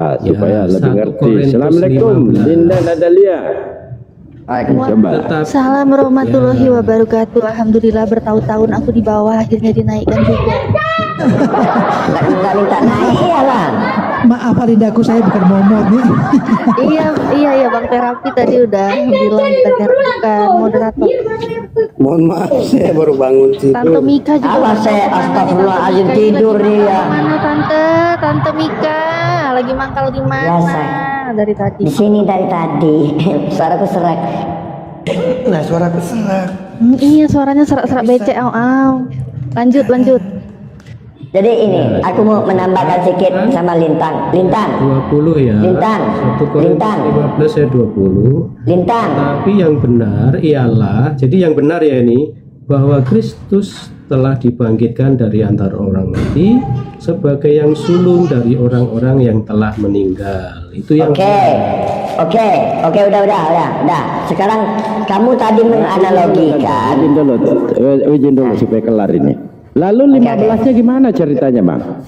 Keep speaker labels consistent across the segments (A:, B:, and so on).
A: supaya lebih
B: 1
A: ngerti.
B: Korintus
A: Assalamualaikum
B: 15.
A: Linda Nadalia.
B: Tetapi
C: Salam warahmatullahi wabarakatuh. Alhamdulillah bertahun-tahun aku di bawah akhirnya dinaikkan juga.
D: Nggak minta naik ya Bang.
E: Maaf Alindaku, saya bukan momot nih.
C: Iya Bang, terapi tadi udah bilang bukan terapi, bukan moderator.
A: Mohon maaf, saya baru bangun tidur.
C: Tante Mika juga.
D: Awas saya astagfirullahaladzim tidur dia.
C: Mana Tante Mika lagi mangkal di mana?
D: Biasa.
C: Dari tadi.
D: Di sini dari tadi. Suaraku serak.
E: Nah, suara keserak.
C: Iya suaranya serak-serak becek. Lanjut.
D: Jadi ini aku mau menambahkan sedikit sama Lintang.
B: 20 ya.
D: Lintang.
B: 1 Korintus 15 ayat 20.
D: Lintang.
B: Tapi yang benar ialah, jadi yang benar ya ini, bahwa Kristus telah dibangkitkan dari antara orang mati sebagai yang sulung dari orang-orang yang telah meninggal. Itu yang
D: Oke, udah. Sekarang kamu tadi menganalogikan.
A: Izin dulu supaya kelar ini. Lalu 15-nya gimana ceritanya, Bang?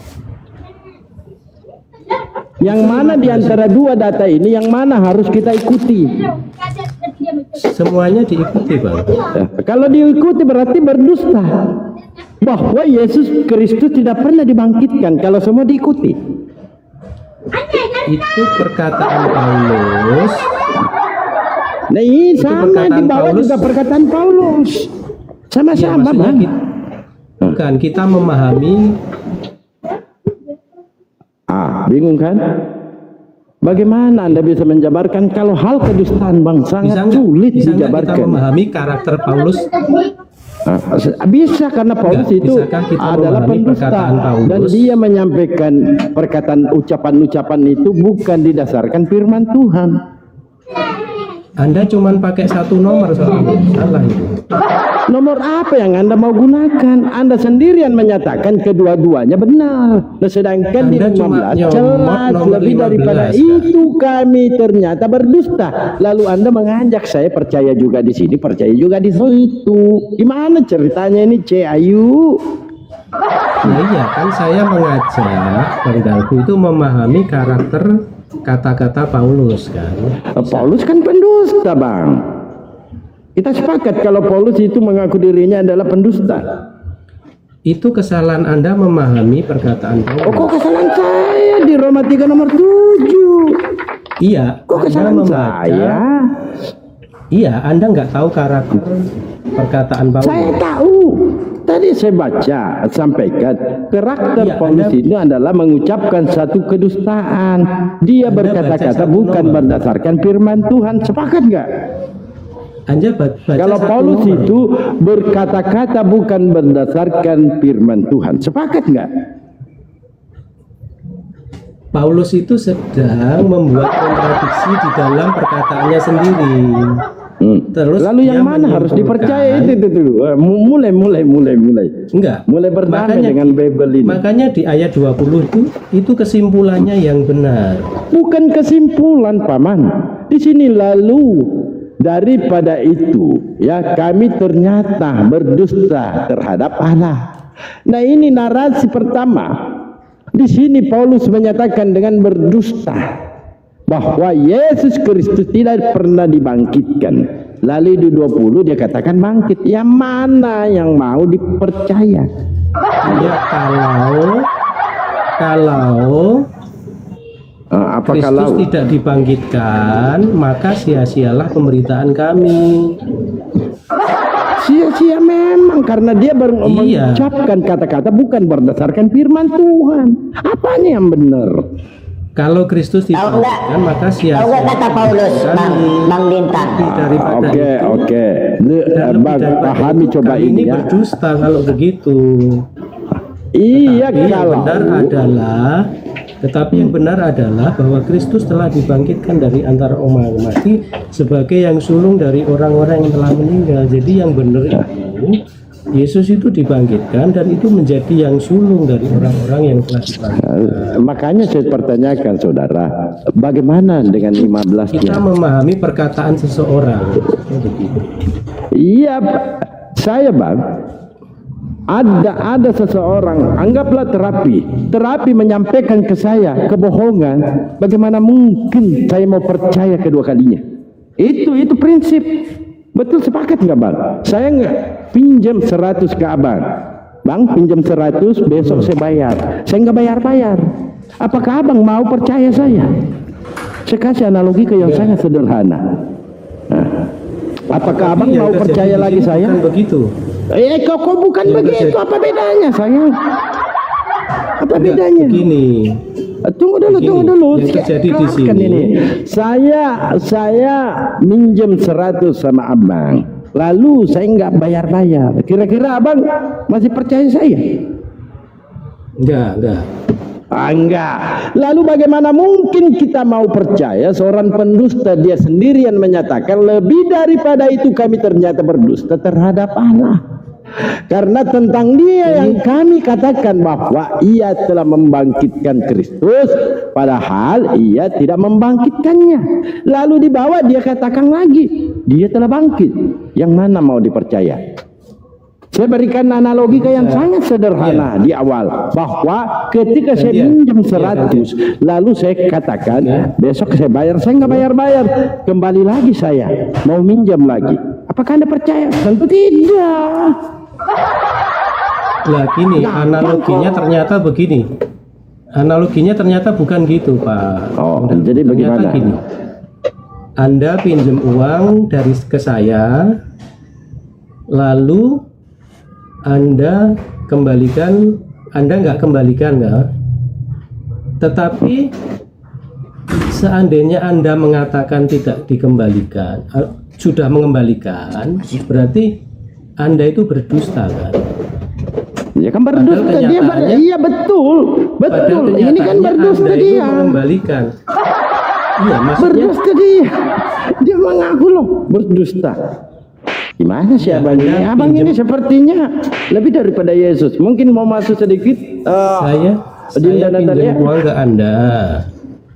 A: Yang mana di antara dua data ini yang mana harus kita ikuti?
B: semuanya diikuti, Bang.
A: Kalau diikuti berarti berdusta bahwa Yesus Kristus tidak pernah dibangkitkan kalau semua diikuti.
B: Itu perkataan Paulus.
A: Nah ini
B: Itu
A: sama
B: perkataan
A: di bawah
B: Paulus.
A: juga perkataan Paulus. Sama-sama,
B: Ya,
A: Bang.
B: Bukan, kita memahami.
A: Bingung kan? Bagaimana Anda bisa menjabarkan kalau hal kedustaan, Bang, sangat sulit
B: bisa nggak
A: dijabarkan.
B: kita memahami karakter Paulus?
A: Bisa karena Paulus itu
B: bisakah kita
A: adalah
B: memahami
A: pendusta
B: perkataan Paulus?
A: dan dia menyampaikan perkataan ucapan-ucapan itu bukan didasarkan firman Tuhan.
B: Anda cuman pakai satu nomor soalnya, salah itu.
A: Nomor apa yang Anda mau gunakan? Anda sendirian menyatakan kedua-duanya benar. Nah, sedangkan di
B: Anda cuma
A: 15
B: nyomot
A: jelas
B: nomor
A: lebih daripada
B: 15, kan?
A: itu kami ternyata berdusta. Lalu Anda mengajak saya percaya juga di sini, percaya juga di situ. Gimana ceritanya ini, C Ayu?
B: Ya iya kan, saya mengajak Bang Dagu itu memahami karakter kata-kata Paulus kan.
A: Paulus kan pendusta, Bang. Kita sepakat kalau Paulus itu mengaku dirinya adalah pendusta.
B: Itu kesalahan Anda memahami perkataan Paulus.
A: Oh, kok kesalahan saya di Roma 3 nomor 7?
B: Iya,
A: Kok kesalahan saya?
B: Iya, Anda nggak tahu karakter perkataan Paulus.
A: Saya tahu. Tadi saya baca, sampaikan karakter
B: Iya,
A: Paulus ini adalah mengucapkan satu kedustaan. Dia
B: Anda
A: berkata-kata
B: baca
A: bukan
B: satu nomor.
A: berdasarkan firman Tuhan. Sepakat nggak?
B: Anda baca
A: Kalau
B: satu
A: Paulus
B: nomor.
A: itu berkata-kata bukan berdasarkan firman Tuhan. Sepakat nggak?
B: Paulus itu sedang membuat kontradiksi di dalam perkataannya sendiri. Terus
A: Lalu yang
B: dia
A: mana harus
B: menyimpulkan-
A: dipercaya itu dulu. Mulai.
B: Enggak.
A: Mulai berdamai
B: Makanya-
A: dengan Bible ini.
B: Makanya di ayat 20 itu kesimpulannya yang benar.
A: Bukan kesimpulan, Paman. Di sini lalu daripada itu ya kami ternyata berdusta terhadap Allah. Nah, ini narasi pertama. Di sini Paulus menyatakan dengan berdusta bahwa Yesus Kristus tidak pernah dibangkitkan. Lalu di 20 dia katakan bangkit. Yang mana yang mau dipercaya?
B: Ya kalau
A: Apa
B: Kristus
A: kalau
B: tidak dibangkitkan, maka sia-sialah pemberitaan kami.
A: sia-sia memang karena dia baru
B: Iya.
A: mengucapkan kata-kata bukan berdasarkan firman Tuhan. Apanya yang benar?
B: Kalau Kristus
D: Tahu nggak?
B: dibangkitkan, maka
D: Tahu nggak
B: sia-sialah
D: kata Paulus, Bang Bintang?
B: Lebih daripada
A: Oke.
B: dan lebih
A: Bang,
B: daripada
A: pahami
B: itu,
A: coba
B: kami
A: ini
B: ini
A: ya.
B: berdusta kalau begitu.
A: Iya,
B: Tetapi yang benar adalah bahwa Kristus telah dibangkitkan dari antara orang mati sebagai yang sulung dari orang-orang yang telah meninggal. Jadi yang benar itu Yesus itu dibangkitkan dan itu menjadi yang sulung dari orang-orang yang telah dibangkitkan.
A: Makanya saya pertanyakan saudara, bagaimana dengan 15-nya?
B: Kita memahami perkataan seseorang. Begitu.
A: Iya, saya Bang. ada seseorang, anggaplah terapi menyampaikan ke saya kebohongan, bagaimana mungkin saya mau percaya kedua kalinya? Itu prinsip. Betul, sepakat nggak bang? Saya nggak pinjam 100 ke abang, bang pinjam 100, besok saya bayar. Saya nggak bayar. Apakah abang mau percaya saya? Saya kasih analogi ke yang sangat sederhana. Nah, apakah abang mau percaya lagi saya?
B: Bukan begitu.
A: Kok bukan
B: Yang
A: begitu? Apa bedanya sayang? Apa bedanya?
B: Begini.
A: Tunggu dulu.
B: Yang terjadi di sini.
A: Ini. Saya minjem 100 sama abang, lalu saya nggak bayar. Kira-kira abang masih percaya saya?
B: Enggak.
A: Enggak. Lalu bagaimana mungkin kita mau percaya seorang pendusta, dia sendiri yang menyatakan lebih daripada itu kami ternyata berdusta terhadap Allah. Karena tentang dia yang kami katakan bahwa ia telah membangkitkan Kristus, padahal ia tidak membangkitkannya. Lalu di bawah dia katakan lagi, dia telah bangkit. Yang mana mau dipercaya? Saya berikan analogi yang sangat sederhana di awal, bahwa ketika saya minjem 100, lalu saya katakan besok saya bayar, saya nggak bayar, kembali lagi saya mau minjam lagi. Apakah Anda percaya? Tentu tidak.
B: Lah gini, analoginya ternyata begini. Analoginya ternyata bukan gitu, Pak.
A: Oh, jadi bagaimana?
B: Gini. Anda pinjam uang ke saya, lalu Anda kembalikan, Anda nggak kembalikan, nggak? Tetapi seandainya Anda mengatakan tidak dikembalikan, sudah mengembalikan, berarti Anda itu berdusta, kan?
A: Ya kan berdusta dia, iya betul. Ini kan berdusta
B: Anda
A: dia.
B: Itu mengembalikan. Iya, maksudnya
A: Berdusta dia mengaku loh berdusta. Gimana sih abang ini? Abang ini sepertinya lebih daripada Yesus. Mungkin mau masuk sedikit.
B: Saya pinjam uang ke Anda,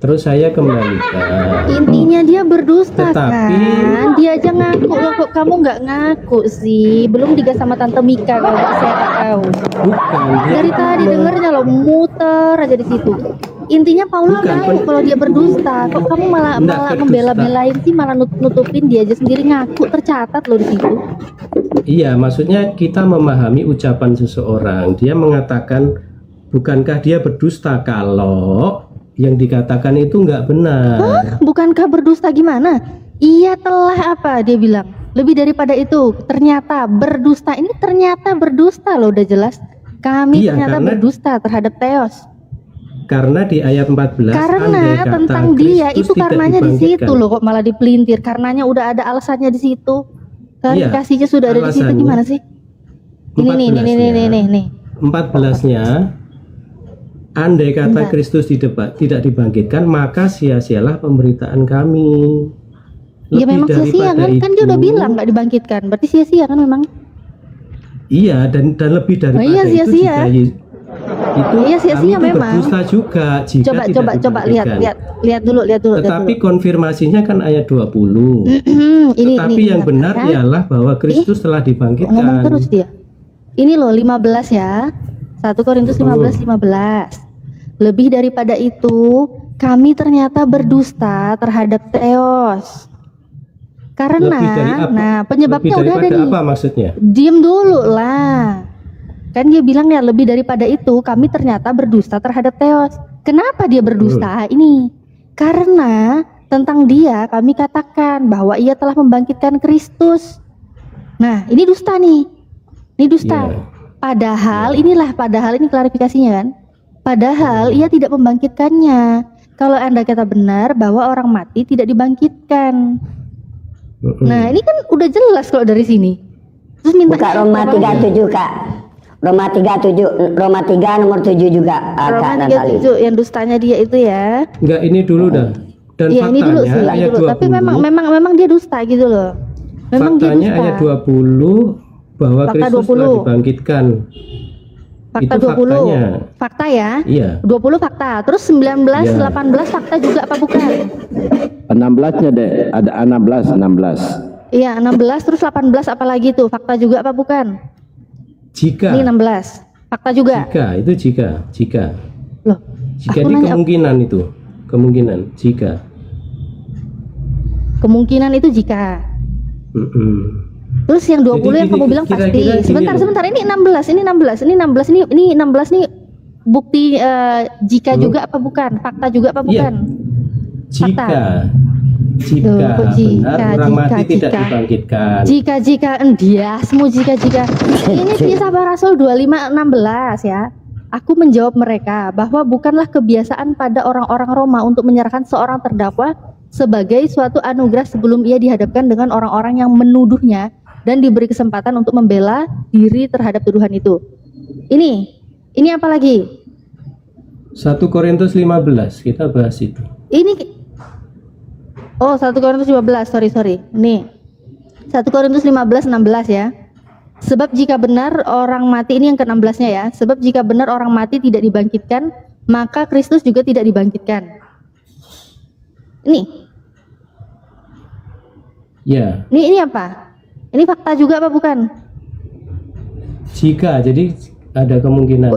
B: terus saya kembalikan.
C: Intinya dia berdusta.
B: Tetapi
C: kan dia aja ngaku loh, kok kamu nggak ngaku sih? Belum digas sama Tante Mika kalau saya tak tahu.
B: Bukan dia
C: Dari tadi dengernya lo muter aja di situ. Intinya Paulus ngaku kalau dia berdusta. Kok kamu malah membela-belain sih, malah nutupin dia aja sendiri ngaku, tercatat lo di situ.
B: Iya, maksudnya kita memahami ucapan seseorang. Dia mengatakan, bukankah dia berdusta kalau yang dikatakan itu nggak benar?
C: Hah? Bukankah berdusta gimana? Ia telah apa? Dia bilang lebih daripada itu. Ternyata berdusta. Ini ternyata berdusta loh, udah jelas. Kami ternyata berdusta terhadap Theos.
B: Karena di ayat 14
C: karena tentang dia itu karenanya di situ loh, kok malah dipelintir. Karenanya udah ada alasannya di situ. Klarifikasinya sudah ada di situ. Gimana sih? Ini nih.
B: 14-nya, andai kata Kristus tidak dibangkitkan, maka sia-sialah pemberitaan kami.
C: Ya memang sia-sia kan dia udah bilang nggak dibangkitkan, berarti sia-sia kan memang.
B: Iya, dan lebih daripada
C: iya, sia-sia.
B: Itu
C: iya, sia-sia memang.
B: Berdusta juga jika
C: coba lihat dulu.
B: Tetapi konfirmasinya kan ayat 20. Tetapi yang benar ialah bahwa Kristus telah dibangkitkan.
C: Ngomong terus dia. Ini loh 15 ya. 1 Korintus 15. Lebih daripada itu, kami ternyata berdusta terhadap Theos. Karena penyebabnya udah ada nih.
B: Apa maksudnya?
C: Diam dulu lah. Kan dia bilang ya, lebih daripada itu kami ternyata berdusta terhadap Theos. Kenapa dia berdusta? Ini karena tentang dia kami katakan bahwa ia telah membangkitkan Kristus. Nah, ini dusta nih. Ini dusta. Padahal ini klarifikasinya kan. Padahal ia tidak membangkitkannya. Kalau Anda kata benar bahwa orang mati tidak dibangkitkan. Nah, ini kan udah jelas kalau dari sini. Terus minta
D: buka Roma 37, Kak. Roma 37, Roma 3 nomor 7 juga,
C: Roma 37 yang dustanya dia itu ya.
B: Enggak, ini dulu dah. Dan
C: ya, ini dulu sih,
B: ayat
C: dulu.
B: 20,
C: tapi memang dia dusta gitu loh. Memang
B: faktanya
C: dia dusta.
B: Ayat 20 bahwa
C: Fakta
B: Kristus
C: 20.
B: telah dibangkitkan.
C: Fakta
B: itu
C: 20.
B: Faktanya.
C: Fakta ya?
B: Iya.
C: 20 fakta. Terus 19, 18 fakta juga apa bukan?
A: 16-nya deh, ada 16.
C: Iya, 16 terus 18 apalagi tuh? Fakta juga apa bukan?
B: Jika.
C: Ini 16. Fakta juga.
B: Jika.
C: Loh,
B: Jika
C: aku
B: di
C: nanya,
B: kemungkinan jika.
C: kemungkinan itu jika. Terus yang 20
B: Jadi
C: yang kamu
B: gini,
C: bilang
B: kira-kira
C: pasti.
B: gini
C: Sebentar,
B: loh.
C: ini 16 nih bukti jika juga apa bukan? Fakta juga apa
B: Iya.
C: bukan?
B: Jika
C: Loh, kok
B: benar orang mati tidak dibangkitkan.
C: Jika endiasmu jika ini kisah para rasul 25:16 ya. Aku menjawab mereka bahwa bukanlah kebiasaan pada orang-orang Roma untuk menyerahkan seorang terdakwa sebagai suatu anugerah sebelum ia dihadapkan dengan orang-orang yang menuduhnya dan diberi kesempatan untuk membela diri terhadap tuduhan itu. Ini apa lagi?
B: 1 Korintus 15 kita bahas itu.
C: Ini 1 Korintus 15, sorry. Nih. 1 Korintus 15:16 ya. Sebab jika benar orang mati, ini yang ke-16-nya ya. Sebab jika benar orang mati tidak dibangkitkan, maka Kristus juga tidak dibangkitkan. Ini.
B: Ya.
C: Ini apa? Ini fakta juga apa bukan?
B: Jika, jadi ada kemungkinan.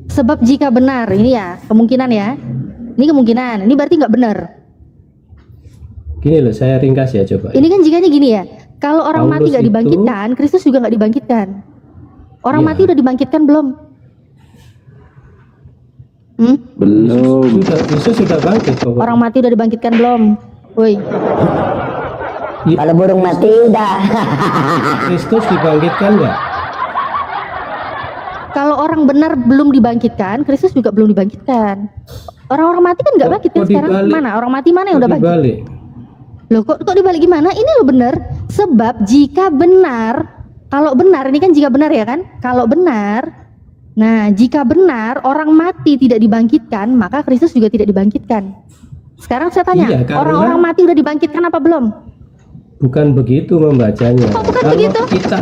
C: Sebab jika benar, ini ya, kemungkinan ya. Ini kemungkinan. Ini berarti nggak benar.
B: Gini loh, saya ringkas ya coba.
C: Ini kan jikanya gini ya. Kalau orang
B: Paulus
C: mati nggak
B: itu-
C: dibangkitkan, Kristus juga nggak dibangkitkan. Orang
B: Iya.
C: mati udah dibangkitkan belum?
A: Belum.
B: Yesus sudah bangkit pokoknya.
C: Orang mati udah dibangkitkan belum? Woi,
D: Kalau burung mati udah.
B: Kristus dibangkitkan nggak?
C: kalau orang benar belum dibangkitkan, Kristus juga belum dibangkitkan. Orang-orang mati kan nggak
B: Kok-
C: bangkit kan
B: kok
C: sekarang?
B: dibalik?
C: Mana orang mati mana yang udah bangkit?
B: Dibalik.
C: Loh kok dibalik gimana? Ini lo benar. Sebab jika benar, kalau benar ini kan jika benar ya kan? Kalau benar, nah jika benar orang mati tidak dibangkitkan, maka Kristus juga tidak dibangkitkan. Sekarang saya tanya,
B: Iya, karena-
C: orang-orang mati udah dibangkitkan apa belum?
B: Bukan begitu membacanya.
C: Kok bukan
B: Kalau
C: begitu?
B: kita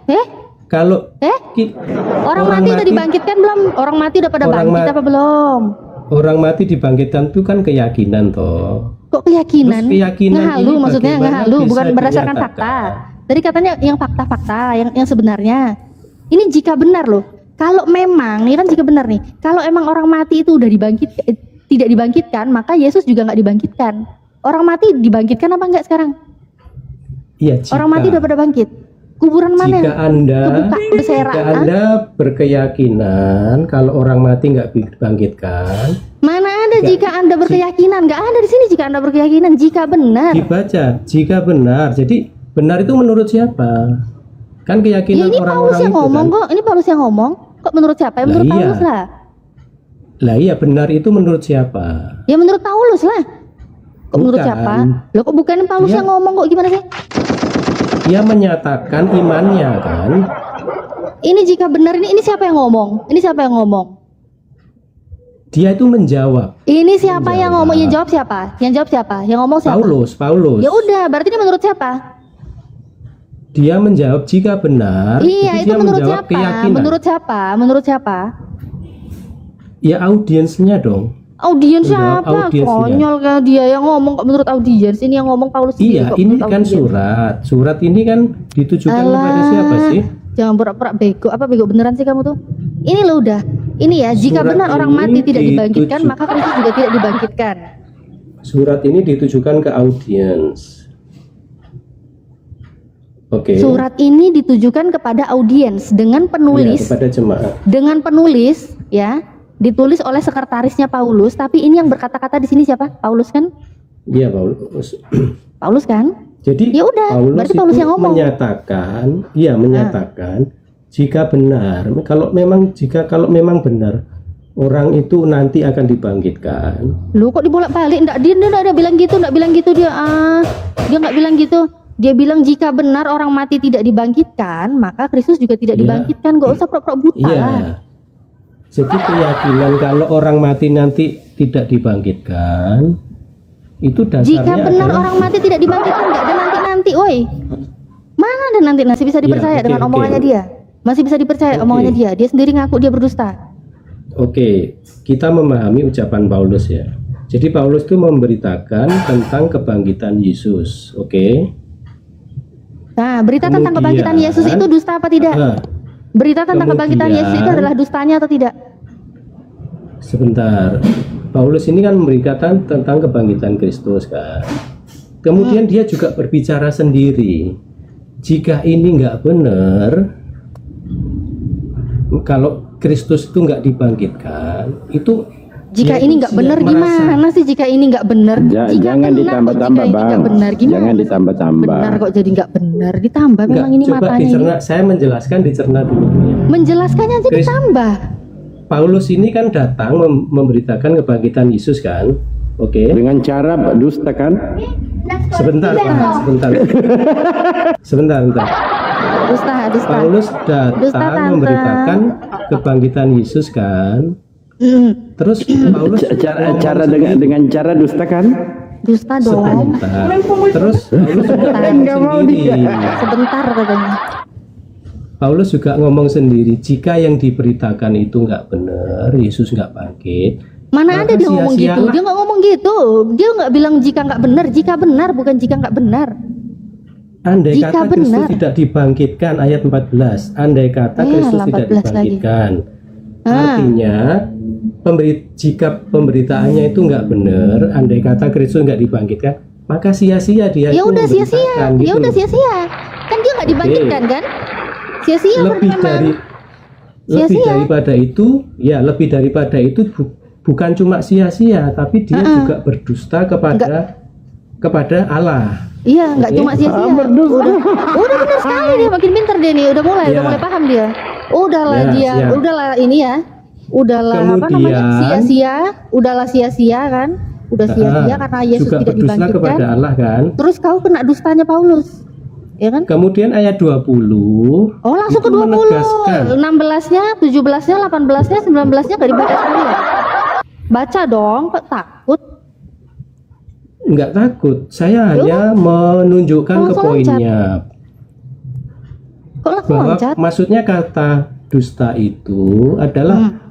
C: Eh?
B: kalau
C: Eh?
B: ki-
C: Orang mati udah dibangkitkan belum? Orang mati udah pada
B: Orang
C: bangkit apa belum?
B: orang mati dibangkitkan itu kan keyakinan toh.
C: Kok keyakinan?
B: Terus keyakinan
C: Ngehalu
B: ini
C: maksudnya
B: bagaimana
C: ngehalu,
B: bisa
C: bukan berdasarkan
B: dinyatakan?
C: fakta. Tadi katanya yang fakta-fakta, yang sebenarnya. Ini jika benar loh. Kalau memang, ini kan jika benar nih. Kalau emang orang mati itu udah tidak dibangkitkan, maka Yesus juga nggak dibangkitkan. Orang mati dibangkitkan apa enggak sekarang?
B: Iya, jika,
C: Orang mati udah pada bangkit. Kuburan mana?
B: jika Anda
C: Kebuka, berserakan.
B: jika Anda berkeyakinan kalau orang mati nggak dibangkitkan,
C: Mana ada
B: Nggak.
C: jika Anda berkeyakinan? Nggak ada di sini jika Anda berkeyakinan. Jika benar.
B: dibaca jika benar. Jadi benar itu menurut siapa? Kan
C: Ya
B: keyakinan
C: ini Paulus
B: orang-orang
C: yang
B: itu
C: ngomong
B: kan.
C: kok. Ini Paulus yang ngomong. Kok menurut siapa? Ya, menurut
B: Lah, iya.
C: Paulus lah.
B: Lah iya, benar itu menurut siapa?
C: Ya menurut Paulus lah. Kok menurut
B: Bukan.
C: siapa? Loh kok bukan Paulus
B: Dia-
C: yang ngomong kok gimana sih?
B: Dia menyatakan imannya kan.
C: Ini jika benar ini siapa yang ngomong? Ini siapa yang ngomong?
B: Dia itu menjawab.
C: Ini siapa
B: Menjawab.
C: yang ngomong? Yang jawab siapa? Yang jawab siapa? Yang ngomong siapa?
B: Paulus.
C: Ya udah, berarti ini menurut siapa?
B: Dia menjawab jika benar.
C: Iya,
B: jadi
C: itu
B: dia
C: menurut
B: menjawab
C: siapa?
B: keyakinan.
C: Menurut siapa? Menurut siapa?
B: Ya audiensnya dong.
C: Audiens
B: Menjawab
C: siapa?
B: audiensnya.
C: Konyol kan dia yang ngomong kok menurut audiens. Ini yang ngomong Paulus sendiri
B: Iya,
C: kok
B: ini
C: menurut
B: kan
C: audiens.
B: surat. Surat ini kan ditujukan kepada
C: Alah,
B: siapa sih?
C: Jangan pura-pura bego. Apa bego beneran sih kamu tuh? Ini lo udah. Ini ya, jika
B: Surat
C: benar orang
B: ini
C: mati tidak dibangkitkan,
B: dituju-
C: maka Kristus juga tidak dibangkitkan.
B: Surat ini ditujukan ke audiens. Oke.
C: Surat ini ditujukan kepada audiens dengan
B: Ya,
C: penulis,
B: kepada jemaat.
C: dengan penulis ya, ditulis oleh sekretarisnya Paulus. Tapi ini yang berkata-kata di sini siapa? Paulus kan?
B: Iya, Paulus.
C: Paulus kan?
B: Jadi
C: Ya udah, berarti Paulus
B: itu
C: yang ngomong.
B: menyatakan jika benar, kalau memang benar orang itu nanti akan dibangkitkan.
C: Lu kok dibolak-balik? Dia enggak bilang gitu, dia dia nggak bilang gitu. Dia bilang jika benar orang mati tidak dibangkitkan, maka Kristus juga tidak
B: Iya.
C: dibangkitkan. Gak usah pura-pura buta lah.
B: Iya. Jadi keyakinan kalau orang mati nanti tidak dibangkitkan itu dasarnya
C: Jika benar
B: adalah-
C: orang mati tidak dibangkitkan, nggak ada nanti-nanti, woi. Mana ada nanti? Masih bisa dipercaya
B: Iya, oke,
C: dengan
B: oke.
C: omongannya dia. Masih bisa dipercaya
B: Oke.
C: omongannya dia. Dia sendiri ngaku dia berdusta.
B: Oke, kita memahami ucapan Paulus ya. Jadi Paulus itu memberitakan tentang kebangkitan Yesus. Oke.
C: Nah, berita tentang
B: Kemudian-
C: kebangkitan Yesus itu dusta apa tidak?
B: Nah,
C: Berita tentang kebangkitan
B: Kemudian-
C: Yesus itu adalah dustanya atau tidak?
B: Sebentar, Paulus ini kan memberitakan tentang kebangkitan Kristus kan. Kemudian dia juga berbicara sendiri. Jika ini nggak benar, kalau Kristus itu nggak dibangkitkan, itu
C: Jika
B: dia
C: ini
B: itu
C: nggak benar
B: merasa-
C: gimana sih? Jika ini nggak benar, jika
A: Jangan
C: benar kok,
A: ditambah-tambah,
C: jika ini
A: Bang.
C: nggak benar gimana?
A: Jangan ditambah-tambah.
C: Benar kok jadi nggak benar, ditambah
B: Nggak,
C: memang ini
B: coba
C: matanya.
B: dicerna. Saya menjelaskan dicerna dulu. Ya.
C: Menjelaskannya aja
B: Kris-
C: ditambah.
B: Paulus ini kan datang memberitakan kebangkitan Yesus kan. Oke.
A: Dengan cara dusta kan?
B: Sebentar, Pak. Sebentar.
C: Dusta.
B: Paulus
C: Dusta,
B: datang
C: Tante.
B: memberitakan kebangkitan Yesus kan.
C: Mm,
B: Terus Paulus
A: Cara dengan cara dusta kan?
C: dusta dong.
B: sebentar. Terus Paulus juga ngomong sendiri.
C: Sebentar katanya.
B: Paulus juga ngomong sendiri, jika yang diberitakan itu nggak benar, Yesus nggak bangkit.
C: Mana ada
B: maka
C: dia ngomong gitu?
B: sia-sialah.
C: Dia nggak ngomong gitu. Dia nggak bilang jika nggak benar, jika benar bukan jika nggak benar.
B: Andai
C: Jika
B: kata Kristus
C: benar.
B: tidak dibangkitkan, ayat 14. Andai kata Kristus tidak
C: 14 lagi.
B: dibangkitkan,
C: Ah.
B: artinya jika pemberitaannya itu nggak benar, andai kata Kristus nggak dibangkitkan, maka sia-sia dia
C: Ya
B: itu
C: udah sia-sia.
B: memberitakan,
C: Ya
B: gitu
C: udah
B: loh.
C: sia-sia. Kan dia nggak dibangkitkan kan? Sia-sia
B: lebih
C: memang.
B: dari
C: Sia-sia.
B: lebih daripada itu bukan cuma sia-sia, tapi dia juga berdusta kepada Allah.
C: Iya, nggak
B: Oke.
C: cuma sia-sia. Udah benar sekali dia, makin pintar dia nih. Udah mulai
B: Ya.
C: paham dia. Udahlah
B: Ya,
C: dia,
B: siap.
C: udahlah ini ya. Udahlah apa namanya?
B: Kemudian-
C: Sia-sia, udahlah sia-sia kan? Udah sia-sia karena Yesus
B: juga
C: tidak
B: berdusta
C: dibangkitkan.
B: kepada Allah kan.
C: Terus kau kena dustanya Paulus. Ya kan?
B: Kemudian ayat 20
C: Oh, langsung ke
B: itu
C: 20.
B: menegaskan.
C: 16-nya, 17-nya, 18-nya, 19-nya enggak dibaca sekali ya? Baca dong, kok takut?
B: Nggak takut, saya hanya menunjukkan ke
C: Langsung
B: poinnya
C: Kok langsung
B: bahwa
C: loncat?
B: maksudnya kata dusta itu adalah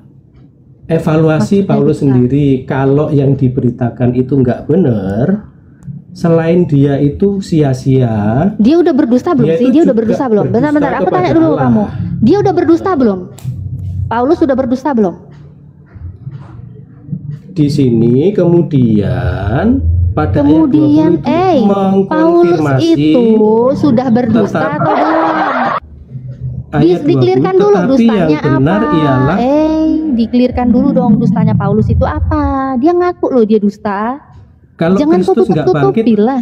B: evaluasi
C: Maksudnya
B: Paulus
C: dusta.
B: sendiri. Kalau yang diberitakan itu nggak benar, selain dia itu sia-sia,
C: Dia udah berdusta belum
B: Dia
C: sih?
B: itu
C: Dia udah
B: juga
C: berdusta belum? Bentar,
B: berdusta
C: aku tanya
B: kepada
C: dulu
B: Allah.
C: kamu. Dia udah berdusta belum? Paulus sudah berdusta belum?
B: di sini kemudian pada
C: Kemudian,
B: ayat 20 itu
C: Paulus
B: mengkonfirmasi
C: itu sudah berdusta
B: tetap-
C: atau belum?
B: ayat 20,
C: Dikelirkan dulu
B: tetapi
C: dustanya
B: yang benar
C: apa?
B: ialah
C: Dikelirkan dulu dong dustanya Paulus itu apa? Dia ngaku loh dia dusta.
B: kalau
C: Jangan kau
B: Kristus nggak bangkit,
C: tutup-tutupi lah.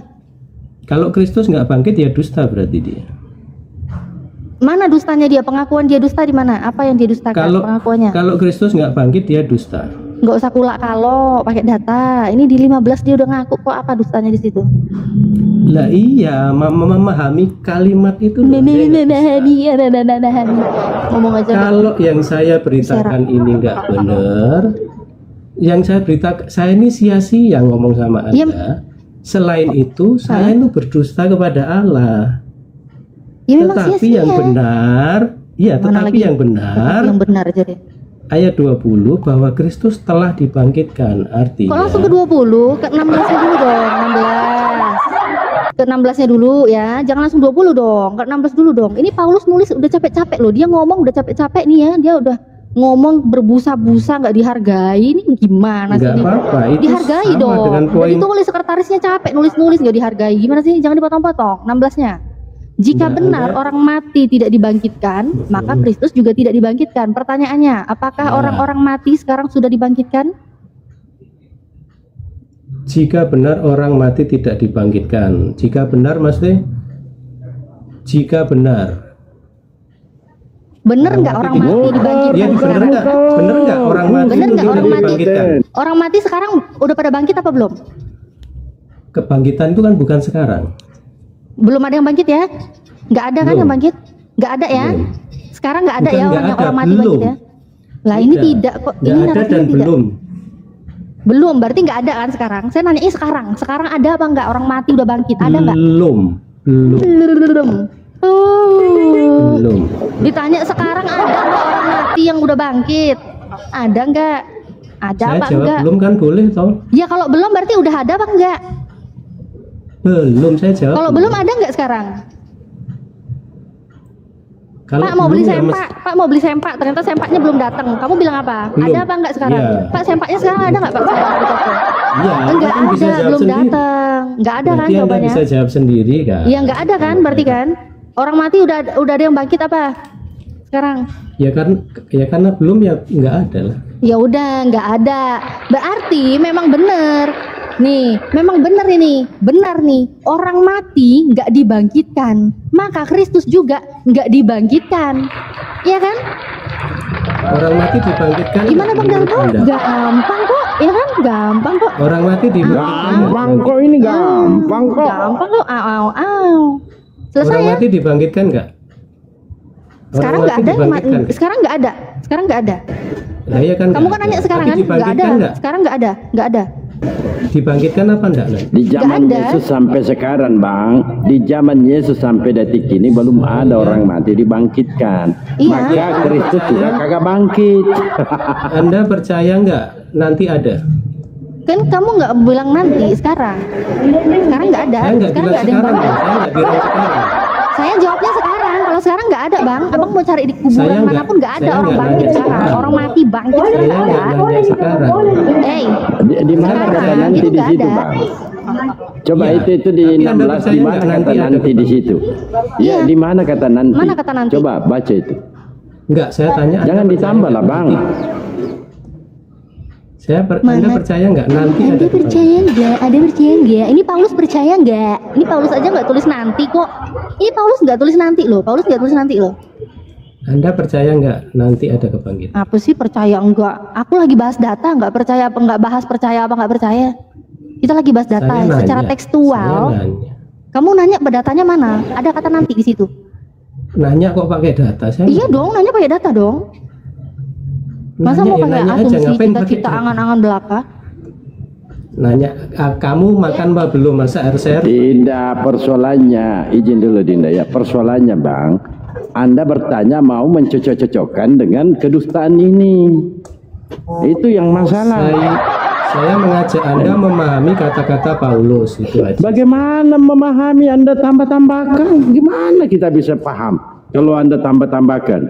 B: kalau Kristus nggak bangkit ya dusta berarti dia.
C: Mana dustanya dia? Pengakuan dia dusta di mana? Apa yang dia dustakan?
B: Kalau
C: Pengakuannya.
B: kalau Kristus nggak bangkit dia dusta.
C: Nggak usah kulak kalau pakai data. Ini di 15 dia udah ngaku kok, apa dustanya di situ?
B: Lah iya, memahami kalimat itu loh, dia nggak bisa.
C: Ngomong aja.
B: Kalau yang saya beritakan ini nggak benar, yang saya beritakan, saya ini sia-sia ngomong sama Anda.
C: Iya.
B: Selain itu, saya itu berdusta kepada Allah.
C: Ya memang
B: Tetapi
C: sia-sia.
B: yang benar, ya
C: Mana
B: tetapi
C: lagi?
B: yang benar,
C: Yang benar aja deh.
B: ayat 20 bahwa Kristus telah dibangkitkan.
C: Kok
B: Artinya
C: langsung ke 20? Ke 16-nya dulu dong, 16. Ke 16-nya dulu ya, jangan langsung 20 dong. Ke 16 dulu dong. Ini Paulus nulis udah capek-capek loh. Dia ngomong udah capek-capek nih ya. Dia udah ngomong berbusa-busa nggak dihargai. Ini gimana sih?
B: nggak
C: ini?
B: apa-apa, itu
C: Dihargai
B: sama
C: dong.
B: dengan
C: Udah
B: poin.
C: ditulis sekretarisnya capek nulis-nulis nggak dihargai. Gimana sih? Jangan dipotong-potong. 16-nya. Jika
B: Nggak
C: benar
B: ada.
C: orang mati tidak dibangkitkan, maka Kristus juga tidak dibangkitkan. Pertanyaannya, apakah
B: Nah.
C: orang-orang mati sekarang sudah dibangkitkan?
B: Jika benar orang mati tidak dibangkitkan. Jika benar maksudnya, jika benar.
C: Bener nggak orang mati
B: Iya,
C: dibangkitkan
B: benar
C: sekarang?
B: nggak? Benar nggak orang mati
C: Benar
B: itu
C: nggak
B: tidak
C: orang mati?
B: dibangkitkan?
C: Orang mati sekarang udah pada bangkit apa belum?
B: Kebangkitan itu kan bukan sekarang.
C: Belum ada yang bangkit ya? Nggak ada kan
B: Belum.
C: yang bangkit? Nggak ada ya?
B: Belum.
C: Sekarang nggak ada
B: Bukan
C: ya
B: nggak
C: orang yang
B: ada,
C: orang mati
B: belum.
C: bangkit ya? Lah ini tidak kok.
B: Nggak
C: Ini
B: ada
C: narasinya
B: dan
C: tidak.
B: belum.
C: Belum, berarti nggak ada kan sekarang? Saya nanya sekarang. Sekarang ada apa nggak orang mati udah bangkit? Ada nggak?
B: Belum.
C: Belum. Oh.
B: Belum.
C: Ditanya sekarang ada nggak orang mati yang udah bangkit? Ada nggak? Ada
B: Saya
C: apa
B: jawab
C: enggak?
B: belum kan boleh toh?
C: Ya kalau belum berarti udah ada apa enggak?
B: Belum, saya jawab.
C: Kalau belum ada nggak sekarang?
B: Kalau
C: Pak mau beli
B: belum ya,
C: sempak, Pak mau beli sempak, ternyata sempaknya belum datang. Kamu bilang apa?
B: Belum.
C: Ada apa enggak sekarang?
B: Iya.
C: Pak sempaknya sekarang ada enggak Pak sempak di toko?
B: Iya,
C: Enggak
B: kan bisa
C: ada,
B: jawab
C: belum
B: sendiri.
C: datang. Enggak ada kan
B: Berarti Anda
C: jawabannya?
B: bisa jawab sendiri kan?
C: Iya enggak ada kan berarti kan? Orang mati udah ada yang bangkit apa? Sekarang?
B: Ya karena belum ya nggak ada lah.
C: Ya udah enggak ada. Berarti memang benar. Nih, memang benar ini. Benar nih. Orang mati enggak dibangkitkan. Maka Kristus juga enggak dibangkitkan. Iya kan?
B: Orang mati dibangkitkan.
C: Gimana Bang
B: menurut
C: Darto?
B: Anda?
C: Gampang kok, ya kan? Gampang kok.
B: Orang mati dibangkitkan.
A: Gampang kok ini, gampang kok.
C: Gampang kok. Au. Selesai
B: Orang
C: ya?
B: mati dibangkitkan nggak?
C: Sekarang
B: Orang
C: nggak
B: mati
C: ada.
B: dibangkitkan.
C: Sekarang nggak ada. Sekarang nggak ada.
B: Nah, iya kan
C: Kamu
B: nggak
C: kan nanya
B: ada.
C: sekarang
B: Tapi
C: kan? Nggak ada.
B: dibangkitkan nggak?
C: Sekarang nggak ada. Nggak ada.
B: Dibangkitkan apa enggak? Nan?
A: Di zaman
C: ada.
A: Yesus sampai sekarang, Bang, di zaman Yesus sampai detik ini belum ada orang mati dibangkitkan.
C: Iya.
A: Maka Kristus juga kagak bangkit.
B: Anda percaya nggak nanti ada?
C: Kan kamu nggak bilang nanti. Sekarang. Sekarang nggak ada.
B: Saya nggak
C: Sekarang
B: bilang
C: nggak ada yang
B: sekarang,
C: bangkit.
B: Bang. Saya nggak bilang sekarang.
C: Saya jawabnya sekarang. Kalau sekarang nggak ada, Bang. Abang mau cari di
B: Saya
C: kuburan
B: nggak-
C: manapun nggak ada
B: saya
C: orang
B: nggak
C: bangkit
B: nanya
C: sekarang.
B: sekarang.
C: Orang mati bangkit
B: Saya
C: sekarang nggak
B: nggak
C: ada.
B: nanya sekarang.
C: Eh,
A: Di mana
C: Sekarang
A: kata nanti
C: itu
A: di
C: nggak
A: situ,
C: ada.
A: Bang? Coba
B: Iya.
A: itu di
B: Tapi Anda
A: 16
B: percaya
A: di mana
B: nggak
A: kata
B: nanti ada
A: nanti di situ?
C: Iya.
A: Ya, di mana kata nanti?
C: Mana kata nanti?
A: Coba baca itu.
B: Enggak, saya tanya. Anda
A: Jangan
B: percaya
A: ditambah lah,
B: nggak
A: Bang.
B: nanti? Anda
C: Mana?
B: percaya nggak nanti ada
C: Ada
B: kebangkitan?
C: percaya nggak? Ada percaya nggak? Ini Paulus percaya nggak? Ini Paulus aja nggak tulis nanti kok. Ini Paulus nggak tulis nanti loh. Paulus nggak tulis nanti loh.
B: Anda percaya nggak nanti ada kebangkitan?
C: Apa sih percaya enggak? Aku lagi bahas data, nggak percaya apa nggak bahas percaya apa nggak percaya. Kita lagi bahas data
B: Saya nanya,
C: secara tekstual.
B: saya nanya.
C: Kamu nanya datanya mana? Ada kata nanti di situ.
B: Nanya kok pakai data? Saya
C: Iya dong, nanya pakai data dong. Masa
B: nanya,
C: mau
B: ya
C: pakai
B: nanya aja,
C: asumsi
B: ngapain pakai
C: cita-cita
B: data?
C: angan-angan belaka?
B: Nanya, kamu makan apa belum? Masa RCR?
A: Tidak, persoalannya, izin dulu Dinda ya, persoalannya Bang, Anda bertanya mau mencocok-cocokkan dengan kedustaan ini. Itu yang masalah.
B: Saya mengajak Anda memahami kata-kata Paulus itu aja.
A: Bagaimana memahami Anda tambah-tambahkan? Gimana kita bisa paham kalau Anda tambah-tambahkan?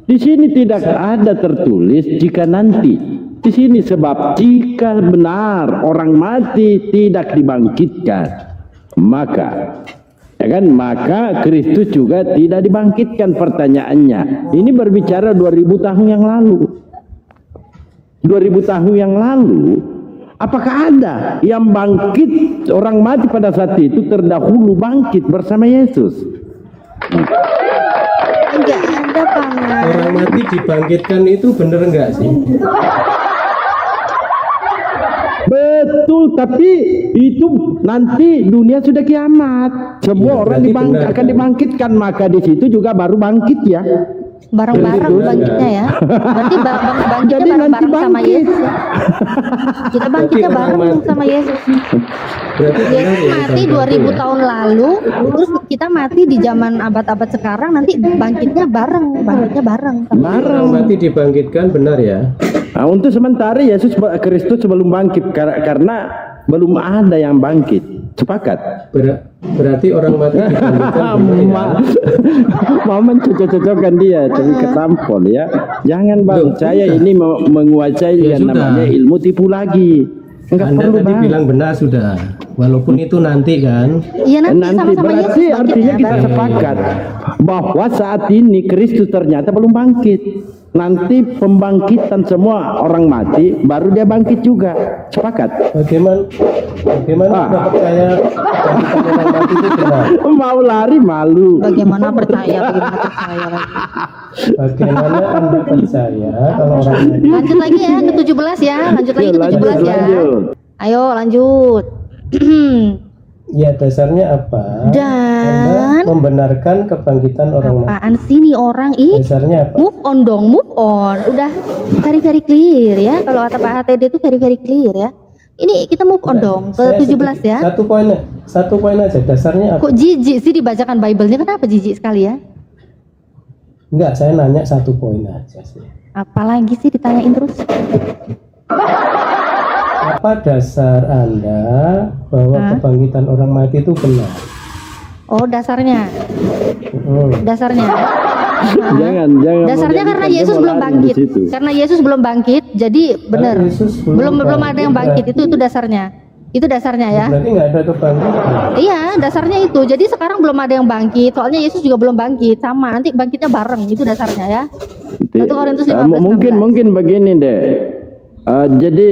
A: Di sini tidak ada tertulis jika nanti. Di sini sebab jika benar orang mati tidak dibangkitkan, maka ya kan, maka Kristus juga tidak dibangkitkan. Pertanyaannya, ini berbicara 2000 tahun yang lalu. 2000 tahun yang lalu, apakah ada yang bangkit orang mati pada saat itu terdahulu bangkit bersama Yesus?
C: Enggak ada Paman.
B: Orang mati dibangkitkan itu bener enggak sih?
A: Betul, tapi itu nanti dunia sudah kiamat. Semua
B: Iya,
A: orang
B: berarti benar,
A: akan
B: kan?
A: dibangkitkan, maka di situ juga baru bangkit ya.
C: Bareng-bareng
B: Jadi,
C: bangkitnya ya. Berarti bangkitnya
A: Jadi nanti
C: bareng-bareng sama
A: bangkit.
C: Yesus ya. Kita bangkitnya
B: Berarti
C: bareng
B: orang mati.
C: sama Yesus.
B: Berarti benar
C: Yesus
B: ya,
C: mati
B: Bang
C: 2000
B: Darto ya?
C: tahun lalu, terus kita mati di zaman abad-abad sekarang, nanti bangkitnya bareng sama
B: Orang mati dibangkitkan benar ya?
A: Nah, untuk sementara Yesus Kristus belum bangkit karena belum ada yang bangkit. Sepakat?
B: Berarti orang mati dibangkitkan benar ya?
A: Mau mencocok-cocokkan dia, tapi ketampol ya. Jangan Bang,
B: Loh,
A: saya ini menguasai
B: Ya
A: yang
B: sudah.
A: namanya ilmu tipu lagi. Enggak
B: Anda
A: perlu
B: tadi
A: Bang.
B: bilang benar sudah. Walaupun itu nanti kan.
C: Iya nanti sama-sama
A: berarti
C: Yesus
A: artinya
C: bangkitnya
A: kita
C: bareng.
A: sepakat bahwa saat ini Kristus ternyata belum bangkit. Nanti pembangkitan semua orang mati baru dia bangkit juga. Sepakat?
B: Bagaimana Anda percaya bangkitan orang mati itu benar?
A: Mau lari malu.
C: Bagaimana percaya lagi.
B: Bagaimana Anda percaya kalau orang mati?
C: Lanjut lagi ya ke 17 ya, lanjut lagi ke 17 ya.
A: Lanjut.
C: Ayo lanjut.
B: Ya dasarnya apa? Anda
C: Dan
B: membenarkan kebangkitan orang mati.
C: apaan sih nih orang ih?
B: Dasarnya apa?
C: Move on dong, move on. Udah very clear ya. Kalau kata Pak HTD itu very clear ya. Ini kita move on dong ke
B: Saya
C: 17 ya.
B: Satu poin aja. Dasarnya apa?
C: Kok jijik sih dibacakan Bible-nya? Kenapa jijik sekali ya?
B: Enggak, saya nanya satu poin aja sih.
C: Apalagi sih ditanyain terus?
B: Apa dasar Anda bahwa
C: Hah?
B: kebangkitan orang mati itu benar?
C: Oh, dasarnya.
B: Hmm.
C: Dasarnya.
A: jangan
C: Dasarnya karena
A: menjadikan
C: Yesus
A: dia
C: belum
A: lari di
C: bangkit.
A: situ.
C: Karena Yesus belum bangkit, jadi benar.
B: Yesus
C: Belum ada yang bangkit. Itu dasarnya. Itu dasarnya ya.
B: Berarti nggak ada kebangkitan.
C: Iya, dasarnya itu. Jadi sekarang belum ada yang bangkit. Soalnya Yesus juga belum bangkit. Sama, nanti bangkitnya bareng. Itu dasarnya ya. 1 Korintus 15.
A: Mungkin begini deh. Jadi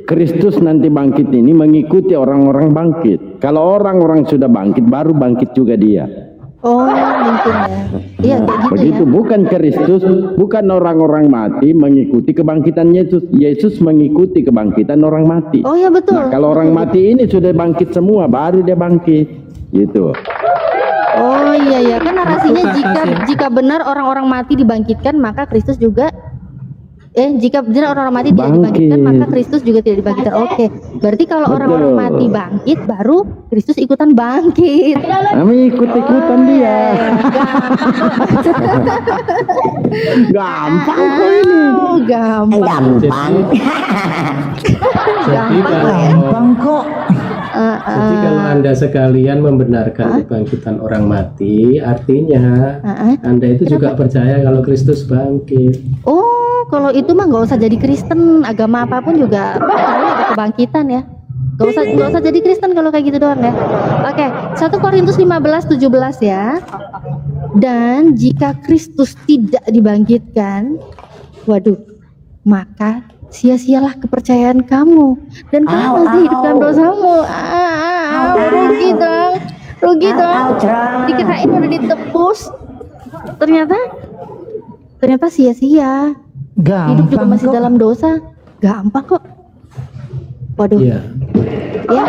A: Kristus nanti bangkit ini mengikuti orang-orang bangkit. Kalau orang-orang sudah bangkit, baru bangkit juga dia.
C: Oh, mungkin ya. Iya, kayak gitu
A: Begitu,
C: ya.
A: bukan Kristus, bukan orang-orang mati mengikuti kebangkitan Yesus. Yesus mengikuti kebangkitan orang mati.
C: Oh ya betul.
A: Nah, kalau orang mati ini sudah bangkit semua, baru dia bangkit. Gitu.
C: Oh iya ya, kan narasinya jika benar orang-orang mati dibangkitkan, maka Kristus juga jika benar orang-orang mati tidak
A: Bangkit.
C: dibangkitkan, maka Kristus juga tidak dibangkitkan. Oke. Berarti kalau
A: Betul.
C: orang-orang mati bangkit, baru Kristus ikutan bangkit.
A: Kami ikut-ikutan dia. Gampang kok ini.
C: Oh, gampang.
D: Gampang.
B: Jadi kalau
E: Gampang kok.
B: Jadi kalau Anda sekalian membenarkan kebangkitan orang mati, artinya Anda itu juga percaya kalau Kristus bangkit.
C: Oh, kalau itu mah nggak usah jadi Kristen, agama apapun juga percaya ada kebangkitan ya. Nggak usah jadi Kristen kalau kayak gitu doang ya. Oke, 1 Korintus 15:17 ya. Dan jika Kristus tidak dibangkitkan, waduh, maka sia-sialah kepercayaan kamu dan kamu masih hidup dalam dosamu. Rugi dong, rugi dong. Dikirain udah ditebus, ternyata sia-sia. Hidup juga
E: Gampang
C: masih
E: kok.
C: dalam dosa. Gampang kok. Waduh.
B: Iya.
C: Ya.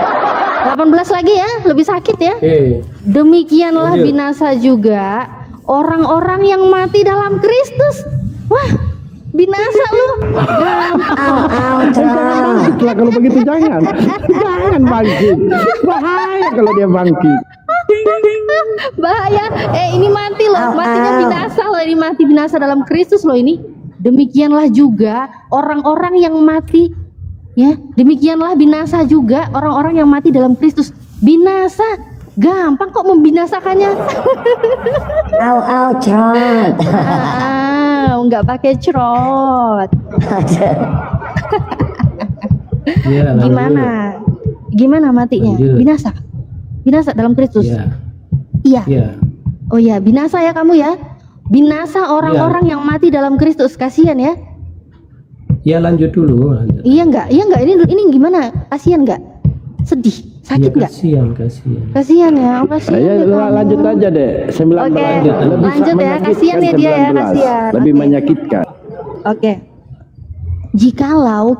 C: 18 lagi ya, lebih sakit ya.
B: Oke.
C: Demikianlah
B: Lanjut.
C: binasa juga orang-orang yang mati dalam Kristus. Wah, binasa lu.
A: Setelah kalau begitu jangan bangkit. Bahaya kalau dia bangkit.
C: Bahaya. Ini mati loh, matinya binasa loh. Ini mati binasa dalam Kristus loh ini. Demikianlah juga orang-orang yang mati, ya. Demikianlah binasa juga orang-orang yang mati dalam Kristus. Binasa, gampang kok membinasakannya.
D: Cerot.
C: Nggak pakai cerot.
B: Iya, lanjut.
C: Gimana matinya?
B: Lanjut.
C: Binasa dalam Kristus.
B: Iya.
C: Iya.
B: Iya.
C: Oh iya, binasa ya kamu ya. Binasa orang-orang yang mati dalam Kristus. Kasihan ya.
B: Ya lanjut dulu. Lanjut.
C: Iya enggak? Ini gimana? Kasihan enggak? Sedih? Sakit enggak? Kasihan ya. Oh, kasihan
A: Ya,
C: ya kamu.
A: lanjut aja deh. 19.
C: Oke,
A: Lebih
C: lanjut ya.
A: menyakitkan
C: Kasihan ya dia ya,
A: 19.
C: kasihan.
A: Lebih
C: Oke.
A: menyakitkan.
C: Oke. Jikalau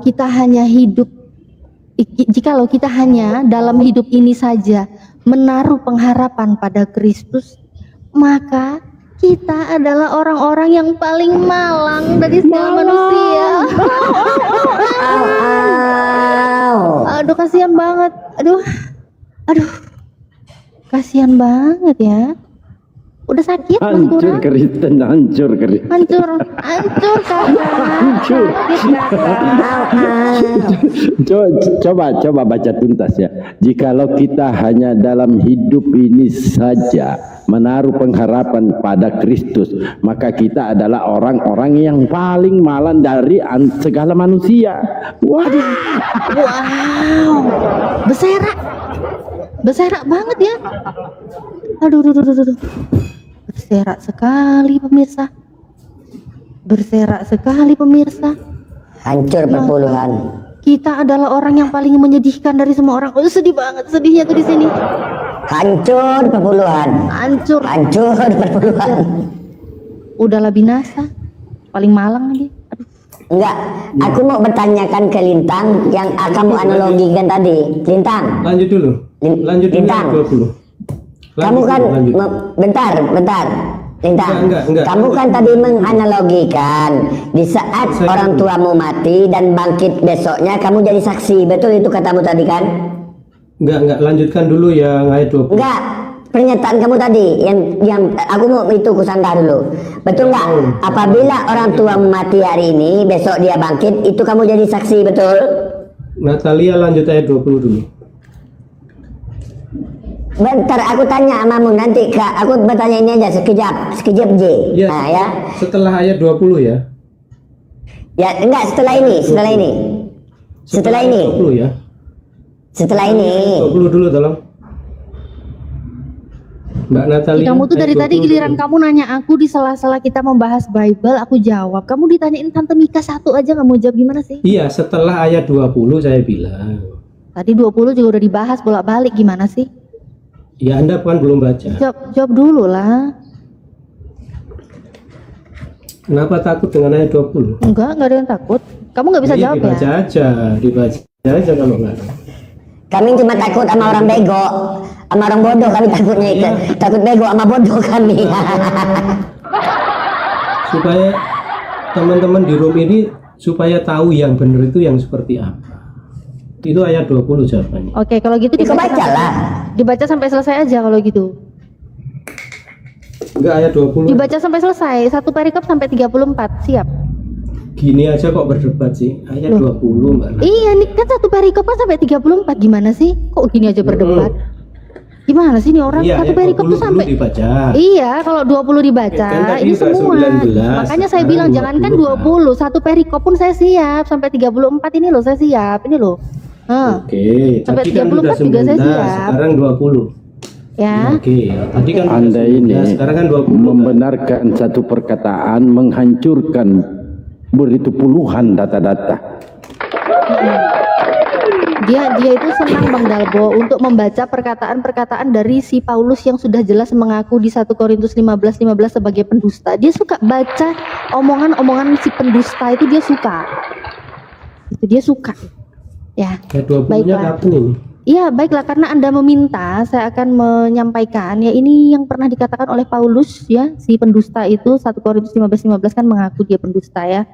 C: kita hanya dalam hidup ini saja menaruh pengharapan pada Kristus, maka kita adalah orang-orang yang paling malang dari segala manusia. Aduh, kasihan banget. Aduh, kasihan banget ya. Udah sakit Mas
A: Hancur
C: Kurang?
A: Kristen, hancur Kristen.
C: Hancur kakak.
A: Hancur.
C: Sakit kakak.
A: Coba baca tuntas ya. Jikalau kita hanya dalam hidup ini saja menaruh pengharapan pada Kristus, maka kita adalah orang-orang yang paling malang dari segala manusia. Waduh.
C: Wow, berserak banget ya. Aduh. Berserak sekali pemirsa.
D: Hancur perpuluhan.
C: Kita adalah orang yang paling menyedihkan dari semua orang. Oh, sedih banget, sedihnya tuh di sini.
D: Hancur perpuluhan.
C: Hancur.
D: Perpuluhan.
C: Udahlah binasa. Paling malang lagi. Aduh.
D: Enggak, aku mau bertanyakan ke Lintang yang kamu analogikan tadi. Lintang,
B: Lanjut dulu. Lanjut dulu
D: Lintang.
B: 20.
D: kamu kan
B: Lanjut.
D: bentar. Lintang,
B: Enggak.
D: kamu kan tadi menganalogikan di saat orang tuamu mati dan bangkit besoknya kamu jadi saksi. Betul itu katamu tadi kan?
B: Enggak, lanjutkan dulu yang ayat 20.
D: Enggak, pernyataan kamu tadi yang aku mau itu kusanggah dulu. Betul nggak? Apabila orang tuamu mati hari ini, besok dia bangkit, itu kamu jadi saksi, betul?
B: Natalia lanjut ayat 20 dulu.
D: bentar aku tanya amamu nanti Kak. Aku bertanya ini aja sekejap J.
B: Ya,
D: Nah ya.
B: setelah ayat 20 ya.
D: Ya enggak setelah ini. Setelah ini.
B: 20 ya.
D: Setelah ini.
B: 20 dulu tolong. Mbak Natalia.
C: Kamu tuh dari
B: ayat
C: tadi
B: 20
C: giliran
B: dulu.
C: kamu nanya aku di sela-sela kita membahas Bible, aku jawab. Kamu ditanyain Tante Mika satu aja nggak mau jawab, gimana sih?
B: Iya, setelah ayat 20 saya bilang.
C: Tadi 20 juga udah dibahas bolak-balik, gimana sih?
B: Ya Anda kan belum baca.
C: Jawab dulu lah.
B: Kenapa takut dengan ayat 20?
C: Enggak ada yang takut. Kamu nggak bisa
B: Iya,
C: jawab
B: dibaca
C: ya?
B: dibaca aja kalau nggak.
D: Kami cuma takut sama orang bego, sama orang bodoh kami takutnya itu. Takut bego sama bodoh kami.
B: Supaya teman-teman di room ini supaya tahu yang benar itu yang seperti apa. Itu ayat 20 jawabannya.
C: Oke, kalau gitu
D: Kau baca lah.
C: dibaca sampai selesai aja kalau gitu.
B: Enggak, ayat 20.
C: Dibaca sampai selesai, satu perikop sampai 34, siap.
B: Gini aja kok berdebat sih. Ayat 20 Mbak.
C: Iya, ini kan satu perikop kan sampai 34, gimana sih? Kok gini aja berdebat? Gimana sih nih orang?
B: Iya,
C: Satu
B: ayat
C: perikop
B: 20
C: tuh sampai
B: dulu dibaca.
C: Iya, kalau 20 dibaca,
B: Kan tadi
C: ini
B: udah
C: semua.
B: 19,
C: Makanya saya
B: sekarang
C: bilang jangankan
B: 20.
C: 20, satu perikop pun saya siap sampai 34 ini loh, saya siap. Ini loh.
B: Oke,
C: Sampai
B: tadi kan
C: 34
B: udah
C: juga saya
B: 19,
C: siap.
B: sekarang 20.
C: Ya.
B: Oke, tadi kan
A: Anda ini
B: sekarang kan 20.
A: membenarkan satu perkataan, menghancurkan begitu puluhan data-data.
C: Dia itu senang Bang Dalbo untuk membaca perkataan-perkataan dari si Paulus yang sudah jelas mengaku di 1 Korintus 15:15 sebagai pendusta. Dia suka baca omongan-omongan si pendusta itu, dia suka. Itu dia suka. Ya.
B: Ayat 20-nya
C: Baiklah.
B: kapan ini?
C: Iya, baiklah, karena Anda meminta, saya akan menyampaikan ya ini yang pernah dikatakan oleh Paulus ya, si pendusta itu 1 Korintus 15:15 kan mengaku dia pendusta ya.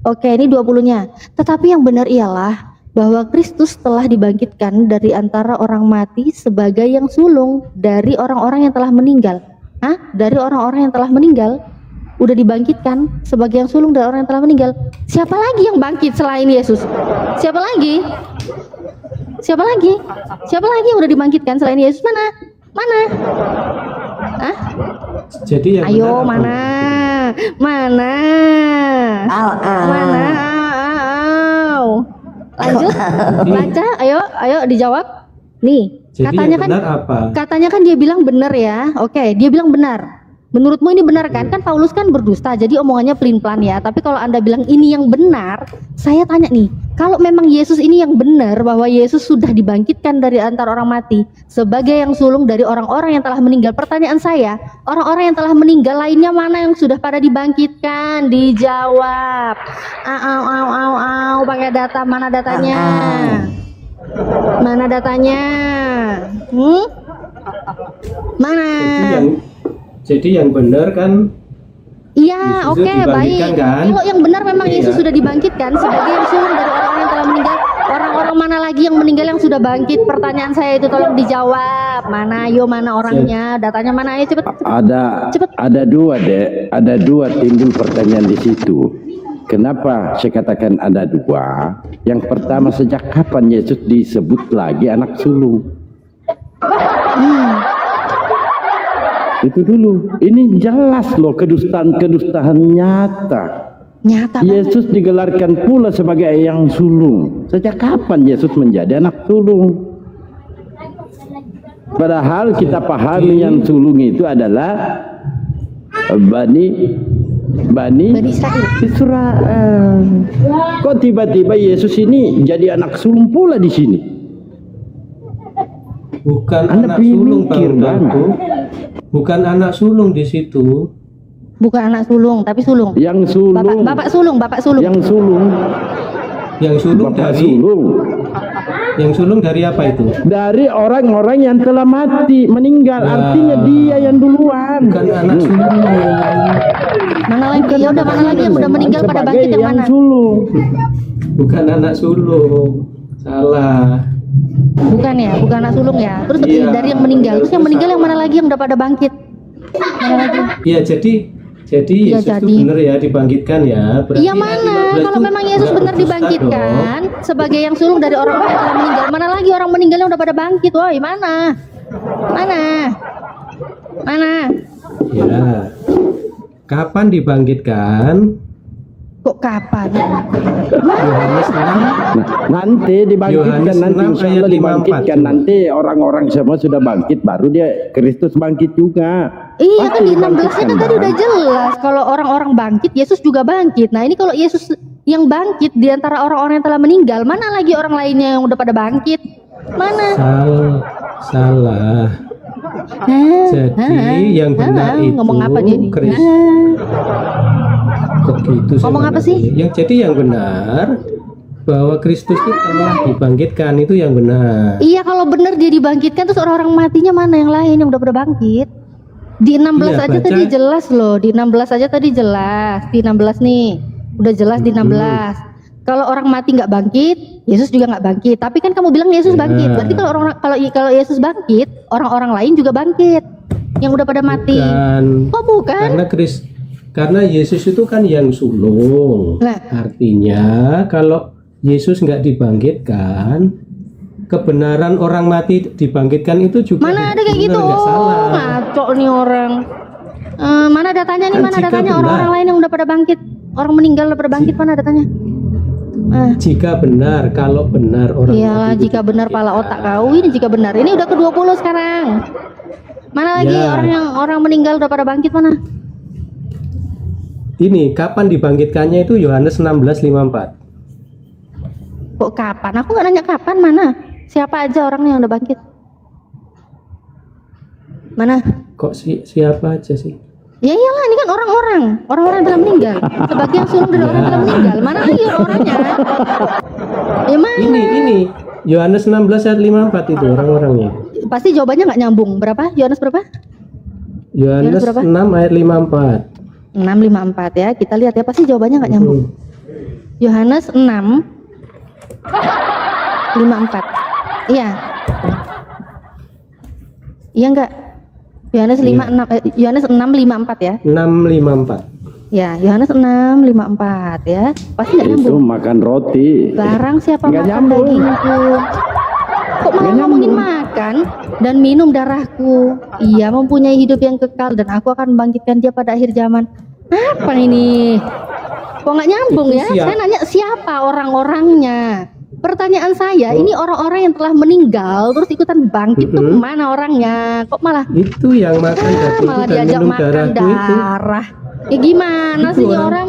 C: Oke, ini 20-nya. Tetapi yang benar ialah bahwa Kristus telah dibangkitkan dari antara orang mati sebagai yang sulung dari orang-orang yang telah meninggal. Hah? Dari orang-orang yang telah meninggal? Udah dibangkitkan sebagai yang sulung dari orang yang telah meninggal. Siapa lagi yang bangkit selain Yesus? Siapa lagi? Siapa lagi? Siapa lagi yang udah dibangkitkan selain Yesus? Mana? Mana? Hah?
B: Jadi yang
C: Ayo,
B: benar apa?
C: mana? Mana? Mana? Au. Lanjut, baca, ayo dijawab. Nih,
B: Jadi
C: katanya
B: yang
C: kan,
B: benar apa?
C: katanya kan dia bilang benar ya. Oke, dia bilang benar. Menurutmu ini benar kan? Kan Paulus kan berdusta, jadi omongannya pelin-pelan ya. Tapi kalau Anda bilang ini yang benar, saya tanya nih, kalau memang Yesus ini yang benar, bahwa Yesus sudah dibangkitkan dari antara orang mati sebagai yang sulung dari orang-orang yang telah meninggal, pertanyaan saya, orang-orang yang telah meninggal lainnya mana yang sudah pada dibangkitkan? Dijawab. Pakai data, mana datanya? Mana datanya? Mana?
B: Jadi yang benar kan
C: Iya,
B: Yesus
C: oke,
B: itu dibangkitkan,
C: baik.
B: kan?
C: Kalau yang benar memang
B: Iya.
C: Yesus sudah dibangkitkan sebagai yang sulung dari orang-orang yang telah meninggal. Orang-orang mana lagi yang meninggal yang sudah bangkit? Pertanyaan saya itu tolong dijawab. Mana? Yo, mana orangnya? Datanya mana? Ayo cepet.
A: Ada dua dek, ada dua timbul pertanyaan di situ. Kenapa saya katakan ada dua? Yang pertama, sejak kapan Yesus disebut lagi anak sulung? Itu dulu. Ini jelas loh, kedustaan nyata.
C: Nyata banget.
A: Yesus digelarkan pula sebagai yang sulung. Sejak kapan Yesus menjadi anak sulung? Padahal kita pahami yang sulung itu adalah Bani Israel. Kok tiba-tiba Yesus ini jadi anak sulung pula di sini?
B: bukan
A: Anda
B: anak sulung
A: pikir,
B: Bang
A: Bang.
B: Dalbo. Bukan anak sulung di situ.
C: Bukan anak sulung, tapi sulung.
A: Yang sulung,
C: Bapak sulung, bapak sulung.
A: yang sulung,
B: Yang sulung
A: bapak
B: dari
A: sulung.
B: Yang sulung dari apa itu?
A: Dari orang-orang yang telah mati, meninggal.
B: Ya.
A: Artinya dia yang duluan.
B: Bukan anak sulung.
C: Mana lagi? Ya udah, mana lagi yang udah meninggal pada
A: Sebagai
C: bangkit yang mana?
A: sulung.
B: Bukan anak sulung. Salah.
C: Bukan ya, bukan anak sulung ya. Terus
B: Iya.
C: dari yang meninggal, terus yang meninggal yang mana lagi yang udah pada bangkit? Mana lagi?
B: Iya, jadi
C: Iya,
B: Yesus itu
C: jadi.
B: benar ya dibangkitkan ya. Berarti
C: Iya mana?
B: 15
C: Kalau
B: itu
C: memang Yesus
B: nggak
C: benar
B: berdusta
C: dibangkitkan sebagai yang sulung dari orang-orang yang telah meninggal, mana lagi orang meninggal yang udah pada bangkit? Woi, mana? Mana?
B: Ya. Kapan dibangkitkan?
C: Kok kapan?
B: Yohanes 6
A: Nanti dibangkitkan,
B: Yohanes
A: nanti
B: 6
A: insya
B: ayat
A: Allah
B: 54.
A: dibangkitkan. Nanti orang-orang semua sudah bangkit, baru dia Kristus bangkit juga.
C: Iya
A: Pasti
C: kan di 16-nya kan
A: dibangkitkan,
C: tadi udah
A: Bang.
C: jelas kalau orang-orang bangkit, Yesus juga bangkit. Nah ini kalau Yesus yang bangkit di antara orang-orang yang telah meninggal, mana lagi orang lainnya yang udah pada bangkit? Mana?
B: Salah. Jadi yang benar itu
C: ngomong apa dia nih?
B: Kristus. Kok gitu sih?
C: Ngomong apa sih?
B: Jadi yang benar bahwa Kristus itu telah dibangkitkan, itu yang benar.
C: Iya kalau benar dia dibangkitkan, terus orang-orang matinya mana yang lain yang udah pada bangkit? Di 16
B: Iya,
C: aja
B: baca.
C: tadi jelas loh, di 16 aja tadi jelas, di 16 nih udah jelas di 16. Kalau orang mati nggak bangkit, Yesus juga nggak bangkit. Tapi kan kamu bilang Yesus
B: Ya.
C: bangkit, berarti kalau Yesus bangkit, orang-orang lain juga bangkit, yang udah pada mati.
B: Bukan.
C: Kok bukan?
B: Karena Yesus itu kan yang sulung.
C: Nah.
B: Artinya kalau Yesus nggak dibangkitkan, kebenaran orang mati dibangkitkan itu juga
C: Mana ada kayak
B: benar,
C: gitu?
B: nggak salah.
C: Ngaco nih orang. Mana datanya nih?
B: Kan
C: Mana
B: jika
C: datanya
B: benar.
C: orang-orang lain yang udah pada bangkit? Orang meninggal udah pada bangkit, mana datanya?
B: Jika benar, kalau benar orang
C: Iyalah,
B: mati
C: jika benar pala
B: dibangkitkan.
C: otak kau ini jika benar. Ini udah ke-20 sekarang. Mana lagi
B: Ya.
C: orang meninggal udah pada bangkit mana?
B: Ini kapan dibangkitkannya itu Yohanes 16:54.
C: Kok kapan? Aku nggak nanya kapan, mana? Siapa aja orangnya yang udah bangkit? Mana?
B: Kok siapa aja sih?
C: Ya iyalah, ini kan orang-orang yang telah meninggal. Sebagian sulung dari orang yang telah meninggal. Mana lagi orang-orangnya? Ya mana?
B: Ini Yohanes 16 ayat 54 itu orang-orangnya.
C: Pasti jawabannya nggak nyambung. Berapa? Yohanes berapa?
B: Yohanes
C: berapa?
B: 6 ayat 54.
C: 654 ya. Kita lihat ya, pasti jawabannya nggak nyambung. Yohanes 6:54. Iya. Iya enggak? Yohanes 6:54 ya.
B: 6:54.
C: Ya, Yohanes 6:54 ya. Pasti nggak
A: Itu
C: nyambung.
A: makan roti.
C: Barang siapa
A: Nggak
C: makan
A: nyambung.
C: dagingku. Kok malah ngomongin makan dan minum darahku? Ia mempunyai hidup yang kekal dan aku akan membangkitkan dia pada akhir zaman. Apa ini? Kok nggak nyambung
B: Itu
C: ya?
B: siapa?
C: Saya nanya siapa orang-orangnya. Pertanyaan saya, ini orang-orang yang telah meninggal terus ikutan bangkit tuh kemana orangnya? Kok malah
B: Itu yang makan dagingku
C: malah
B: dan
C: diajak
B: minum
C: makan
B: darahku itu.
C: darah? Ya gimana
B: Itu
C: sih ini orang?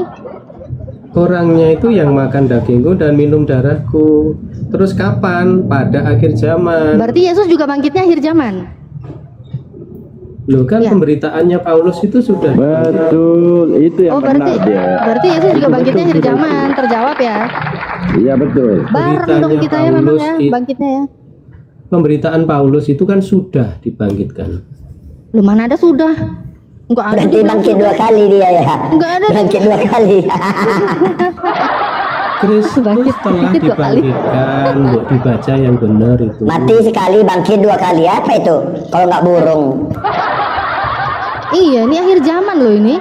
B: Orangnya itu yang makan dagingku dan minum darahku. Terus kapan? Pada akhir zaman.
C: Berarti Yesus juga bangkitnya akhir zaman.
B: Loh kan
C: Ya.
B: pemberitaannya Paulus itu sudah
A: Betul, itu yang
C: Oh berarti
A: benar dia.
C: berarti Yesus juga bangkitnya akhir zaman. Terjawab ya.
A: Iya betul.
C: Bareng dong
B: Beritanya
C: kita ya memang
B: Paulus
C: ya bangkitnya ya.
B: pemberitaan Paulus itu kan sudah dibangkitkan.
C: Lu mana ada sudah? Enggak ada.
D: Berarti
C: juga.
D: bangkit 2 kali dia ya.
C: Enggak ada.
D: Bangkit 2 kali.
B: Kristus
C: Bangkit
B: telah
C: 2 kali.
B: dibangkitkan, Mbok, dibaca yang benar itu.
D: Mati sekali, bangkit 2 kali. Apa itu? Kalau nggak burung.
C: Iya, ini akhir zaman loh ini.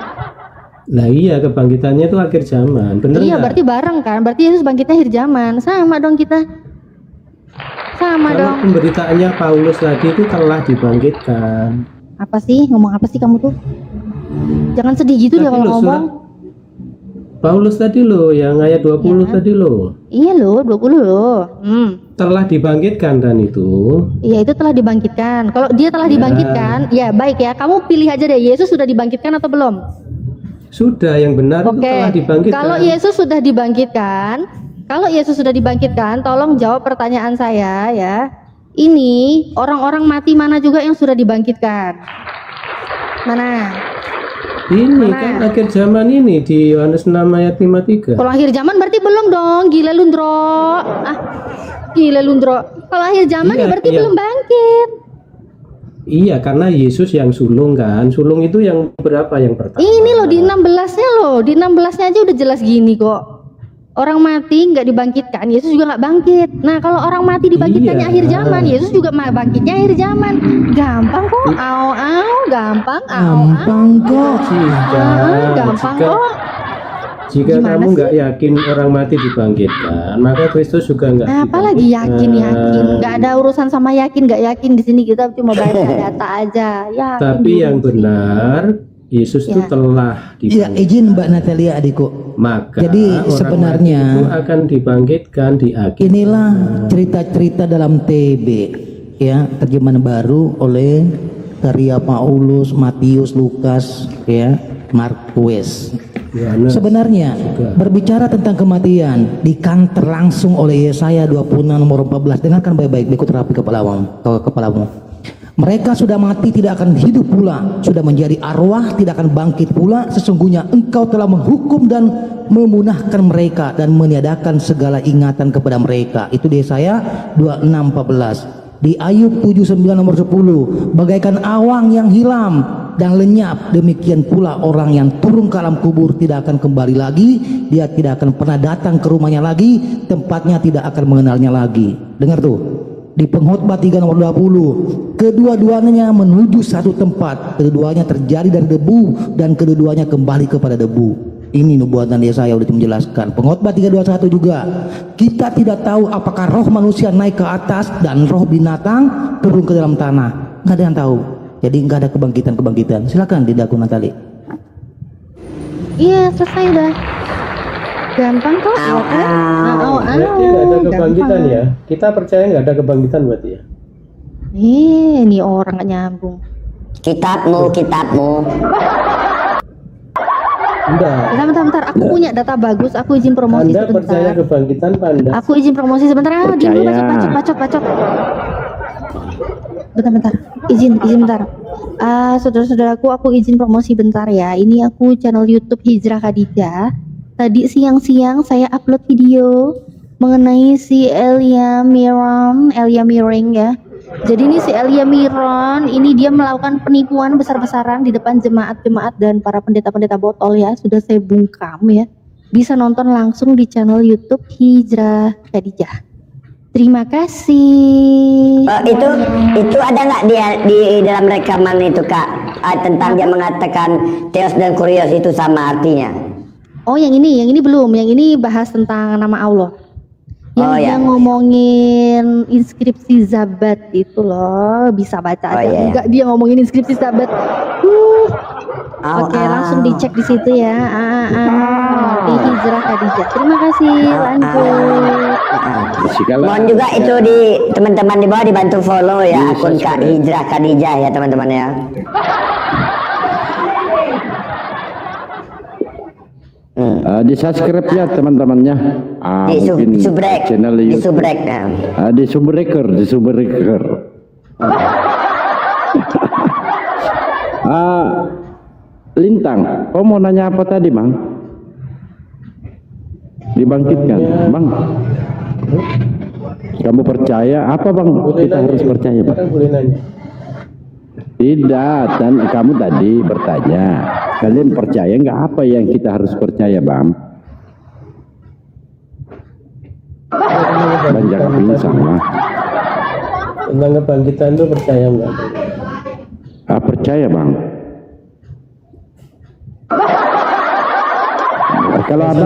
B: Nah iya, kebangkitannya itu akhir zaman, benar
C: Iya,
B: nggak?
C: berarti bareng kan? Berarti Yesus bangkitnya akhir zaman. Sama dong kita. Sama
B: Kalau
C: dong.
B: pemberitaannya Paulus tadi itu telah dibangkitkan.
C: Apa sih? Ngomong apa sih kamu tuh? Jangan sedih gitu dia
B: Tadi
C: kalau
B: loh,
C: ngomong.
B: Paulus tadi loh, yang ayat 20
C: Ya.
B: tadi loh,
C: Iya loh, 20 loh.
B: telah dibangkitkan dan itu.
C: Iya, itu telah dibangkitkan. Kalau dia telah dibangkitkan, ya baik ya. Kamu pilih aja deh, Yesus sudah dibangkitkan atau belum?
B: Sudah, yang benar itu
C: Oke.
B: telah dibangkitkan.
C: Kalau Yesus sudah dibangkitkan, tolong jawab pertanyaan saya ya. Ini orang-orang mati mana juga yang sudah dibangkitkan? Mana?
B: Ini
C: Mana?
B: kan akhir zaman ini di Yohanes 6 ayat 53.
C: Kalau akhir zaman berarti belum dong. Gila Lundro. Gila Lundro. Kalau akhir zaman
B: Iya,
C: ya berarti
B: iya.
C: belum bangkit.
B: Iya, karena Yesus yang sulung kan. Sulung itu yang berapa yang pertama?
C: Ini loh di 16-nya loh. Di 16-nya aja udah jelas gini kok. Orang mati nggak dibangkitkan, Yesus juga nggak bangkit. Nah kalau orang mati dibangkitkannya
B: Iya.
C: akhir zaman, Yesus juga bangkitnya akhir zaman. Gampang kok, gampang,
E: Gampang kok.
B: Jika,
C: gampang
B: jika,
C: kok.
B: Jika
C: Gimana
B: kamu
C: sih?
B: nggak yakin orang mati dibangkitkan, maka Kristus juga nggak
C: Nah, apalagi yakin, nggak ada urusan sama yakin nggak yakin di sini, kita cuma baca data aja. Yakin
B: Tapi
C: dulu
B: yang
C: sih.
B: benar, Yesus itu
C: Ya.
B: telah
E: Iya,
B: dibangkitkan.
E: izin Mbak Natalia adikku.
B: Maka
E: Jadi
B: orang
E: sebenarnya
B: mati itu akan dibangkitkan di akhir.
E: inilah cerita-cerita dalam TB, ya, terjemahan baru oleh karya Paulus, Matius, Lukas, ya, Markus.
B: Yohanes.
E: Sebenarnya berbicara tentang kematian dikanter langsung oleh Yesaya 26 nomor 14. Dengarkan baik-baik, ikut rapi kepalamu. Mereka sudah mati tidak akan hidup pula, sudah menjadi arwah tidak akan bangkit pula. Sesungguhnya engkau telah menghukum dan memunahkan mereka dan meniadakan segala ingatan kepada mereka. Itu di Yesaya 26:14. Di Ayub 79 nomor 10, bagaikan awang yang hilang dan lenyap, demikian pula orang yang turun ke alam kubur tidak akan kembali lagi, dia tidak akan pernah datang ke rumahnya lagi, tempatnya tidak akan mengenalnya lagi. Dengar tuh, di Pengkhotbah 3 nomor 20, kedua-duanya menuju satu tempat, keduanya terjadi dari debu dan keduanya kembali kepada debu. Ini nubuatan Yesaya udah menjelaskan. Pengkhotbah 3:21 juga, kita tidak tahu apakah roh manusia naik ke atas dan roh binatang turun ke dalam tanah. Nggak ada yang tahu. Jadi nggak ada kebangkitan. Silakan Dindaku Natali.
C: Iya, selesai udah. Gampang kok, ya kan?
B: Berarti nggak ada kebangkitan ya? Kita percaya nggak ada kebangkitan berarti ya?
C: Ini orang nggak nyambung.
D: Kitabmu.
B: Enggak.
C: Bentar. Aku punya data bagus. Aku izin promosi
B: Anda percaya
C: sebentar.
B: kebangkitan Anda?
C: Aku izin promosi sebentar. Diam dulu,
A: Percaya.
C: bacot. Bentar. Izin bentar. Saudara-saudaraku, aku izin promosi bentar ya. Ini aku channel YouTube Hijrah Khadijah. Tadi siang-siang saya upload video mengenai si Elia Miring ya. Jadi ini si Elia Miron, ini dia melakukan penipuan besar-besaran di depan jemaat-jemaat dan para pendeta-pendeta botol ya. Sudah saya bungkam ya. Bisa nonton langsung di channel YouTube Hijrah Khadijah. Terima kasih.
D: Itu ada nggak di dalam rekaman itu Kak, tentang dia mengatakan Theos dan Kurios itu sama artinya?
C: Oh, yang ini belum. Yang ini bahas tentang nama Allah. Yang
D: Oh,
C: dia
D: ya.
C: ngomongin inskripsi Zabat itu loh, bisa baca
D: Oh,
C: aja.
D: iya.
C: Enggak, dia ngomongin inskripsi Zabat. Oke, langsung dicek di situ ya. Di Hijrah Khadijah. Terima kasih. Lanjut.
A: Sikala.
D: Mohon juga itu di teman-teman di bawah dibantu follow ya
A: Di
D: akun Kak
A: subscribe.
D: Hijrah Khadijah ya teman-teman ya.
A: Di subscribe ya teman-temannya.
D: Di
A: Mungkin
D: subrek,
A: channel
D: di
A: YouTube.
D: subrek. Nah.
A: Di Subreker. Lintang, kau mau nanya apa tadi, Bang? Dibangkitkan, Bang. Kamu percaya apa, Bang? Kita harus percaya, Bang.
B: Kan boleh nanya.
A: Tidak, dan kamu tadi bertanya, kalian percaya nggak apa yang kita harus percaya, Bang? Bang jawabin sama.
B: Tentang kebangkitan itu percaya nggak?
A: Percaya, Bang. Kalau ada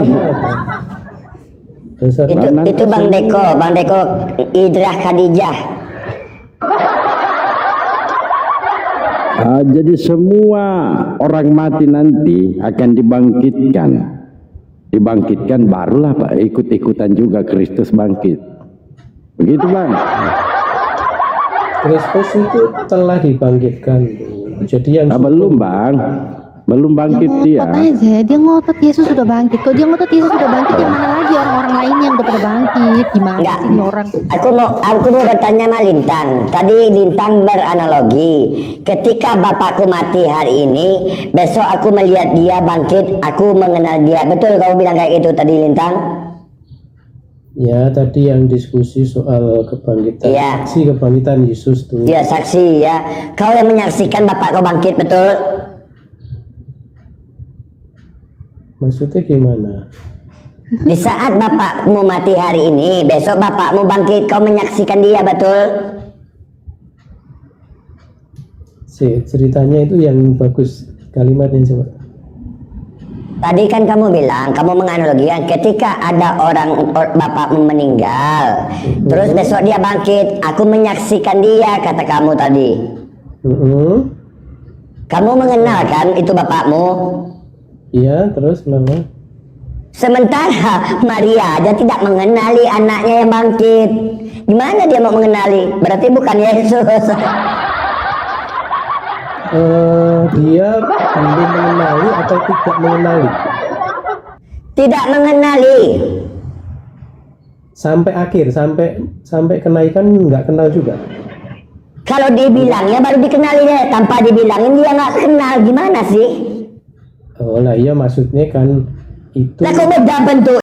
B: Dasar
D: Itu Bang Deko Hijrah Khadijah.
A: jadi semua orang mati nanti akan dibangkitkan barulah Pak ikut-ikutan juga Kristus bangkit. Begitu, Bang.
B: Kristus itu telah dibangkitkan. Jadi yang
A: Belum, Bang. Belum bangkit dia.
C: Dia ngotot Yesus sudah bangkit. Kalau dia ngotot Yesus sudah bangkit, yang mana lagi orang-orang lain yang udah pada bangkit? Gimana
D: Enggak.
C: sih ini orang?
D: Aku mau bertanya sama Lintang. Tadi Lintang beranalogi, ketika bapakku mati hari ini, besok aku melihat dia bangkit, aku mengenal dia. Betul kamu bilang kayak gitu tadi Lintang?
B: ya tadi yang diskusi soal kebangkitan,
D: Iya.
B: saksi kebangkitan Yesus tuh.
D: Ya saksi ya. Kau yang menyaksikan bapak kau bangkit, betul?
B: Maksudnya gimana?
D: Di saat bapakmu mati hari ini, besok bapakmu bangkit, kau menyaksikan dia, betul?
B: Ceritanya itu yang bagus kalimatnya coba.
D: Tadi kan kamu bilang, kamu menganalogikan ketika ada bapakmu meninggal, terus besok dia bangkit, aku menyaksikan dia, kata kamu tadi. Kamu mengenal kan itu bapakmu?
B: Iya, terus mana?
D: Sementara Maria aja tidak mengenali anaknya yang bangkit. Gimana dia mau mengenali? Berarti bukan Yesus.
B: Dia belum mengenali atau tidak mengenali?
D: Tidak mengenali.
B: Sampai akhir, sampai kenaikan nggak kenal juga.
D: Kalau dibilangnya baru dikenali deh, tanpa dibilangin dia nggak kenal, gimana sih?
B: Oh lah iya, maksudnya kan itu.
D: Lah kok beda bentuk